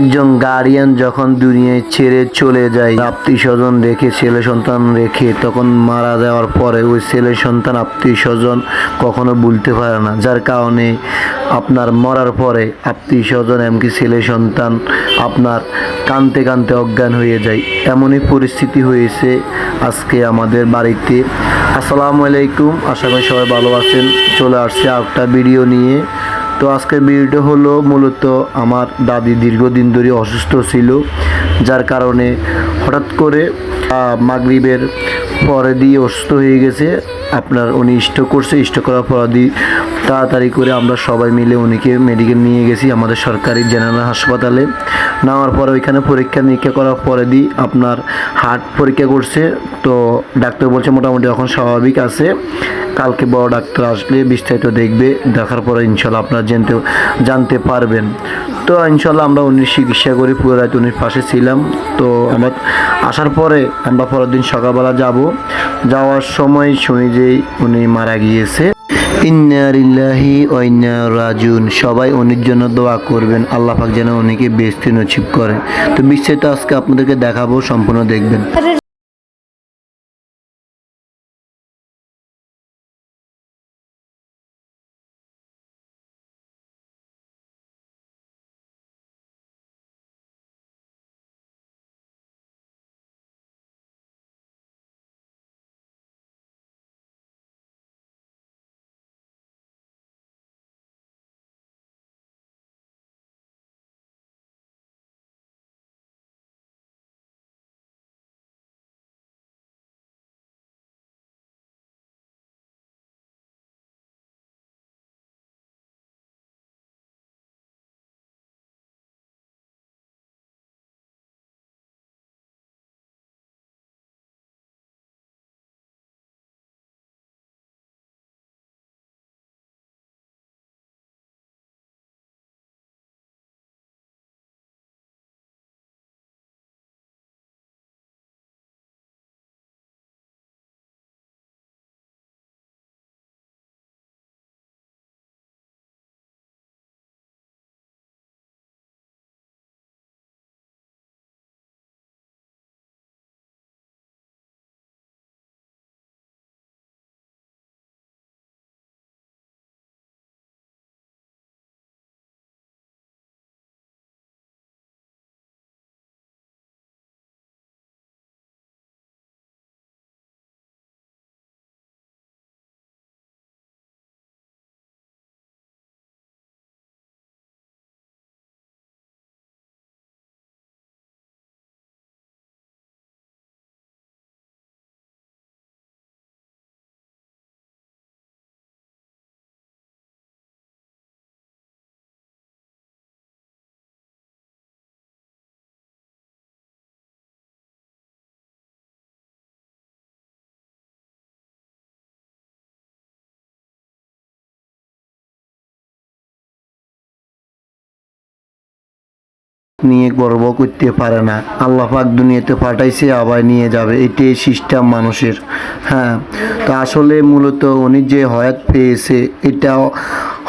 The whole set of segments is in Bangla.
একজন গার্ডিয়ান যখন দুনিয়ায় ছেড়ে চলে যায়, আত্মীয় স্বজন রেখে, ছেলে সন্তান রেখে, তখন মারা যাওয়ার পরে ওই ছেলে সন্তান আত্মীয় স্বজন কখনো ভুলতে পারে না। যার কারণে আপনার মরার পরে আত্মীয় স্বজন এমনকি ছেলে সন্তান আপনার কাঁদতে কাঁদতে অজ্ঞান হয়ে যায়। এমনই পরিস্থিতি হয়েছে আজকে আমাদের বাড়িতে। আসসালামু আলাইকুম, আশা করি সবাই ভালো আছেন। চলে আসছে একটা ভিডিও নিয়ে। তো আজকের ভিডিওটা হলো মূলত আমার দাদি দীর্ঘদিন ধরে অসুস্থ ছিল, যার কারণে হঠাৎ করে মাগরিবের পরে দিয়ে অসুস্থ হয়ে গেছে। আপনার উনি স্ট্রোক করছে, স্ট্রোক করার পর দিয়ে তাড়াতাড়ি করে আমরা সবাই মিলে উনিকে মেডিকেল নিয়ে গেছি আমাদের সরকারি জেনারেল হাসপাতালে। নেওয়ার পরে ওইখানে পরীক্ষা নিরীক্ষা করার পরে দিয়ে আপনার হার্ট পরীক্ষা করছে। তো ডাক্তার বলছে মোটামুটি এখন স্বাভাবিক আছে। কালকে বড় ডাক্তার আসলে বিস্তারিত দেখবে, দেখার পরে ইনশাল্লাহ আপনারা জানতে পারবেন। তো ইনশাল্লাহ আমরা উনির চিকিৎসা করি, পুরো রাত উনির পাশে ছিলাম। তো আমরা আসার পরে আমরা পরের দিন সকালবেলা যাওয়ার সময় শুনি যে উনি মারা গিয়েছে। ইন্না লিল্লাহি ওয়া ইন্না রাজিউন। সবাই উনির জন্য দোয়া করবেন, আল্লাহ পাক যেন উনিকে বেহেশতে নসিব করে। তো বিস্তারিত আজকে আপনাদেরকে দেখাবো, সম্পূর্ণ দেখবেন। নিয়ে গর্ব করতে পারে না। আল্লাহ পাক দুনিয়াতে পাঠাইছে, আবার নিয়ে যাবে, এটাই সিস্টেম মানুষের। হ্যাঁ, তো আসলে মূলত উনি যে হয়াত পেয়েছে এটা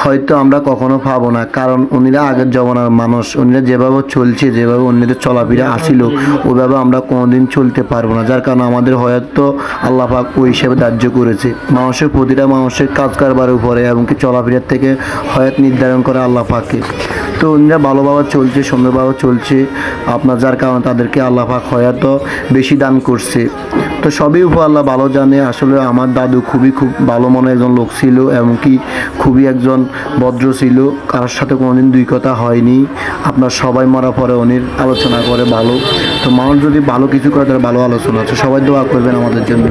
হয়তো আমরা কখনো পাবো না, কারণ উনিরা আগের জমানার মানুষ। উনিরা যেভাবে চলছে, যেভাবে অন্যদের চলাফেরা আসিল, ওইভাবে আমরা কোনোদিন চলতে পারবো না। যার কারণে আমাদের হয়াত তো আল্লাহ পাক ওই হিসেবে ধার্য করেছে। মানুষের প্রতিটা মানুষের কাজ কারবারের উপরে এমনকি চলাফেরার থেকে হয়াত নির্ধারণ করে আল্লাহ পাকে। তো উনিরা ভালোভাবে চলছে, সুন্দরভাবে চলছে আপনার, যার কারণে তাদেরকে আল্লাহ পাক হয়তো বেশি দান করছে। তো সবই উপর আল্লাহ ভালো জানে। আসলে আমার দাদু খুব ভালো মনের একজন লোক ছিল, এমনকি খুবই একজন ভদ্র ছিল, কারোর সাথে কোনোদিন দুই কথা হয়নি। আপনার সবাই মরার পরে উনির আলোচনা করে ভালো। তো মানুষ যদি ভালো কিছু করে তাহলে ভালো আলোচনা আছে। সবাই দোয়া করবেন আমাদের জন্য।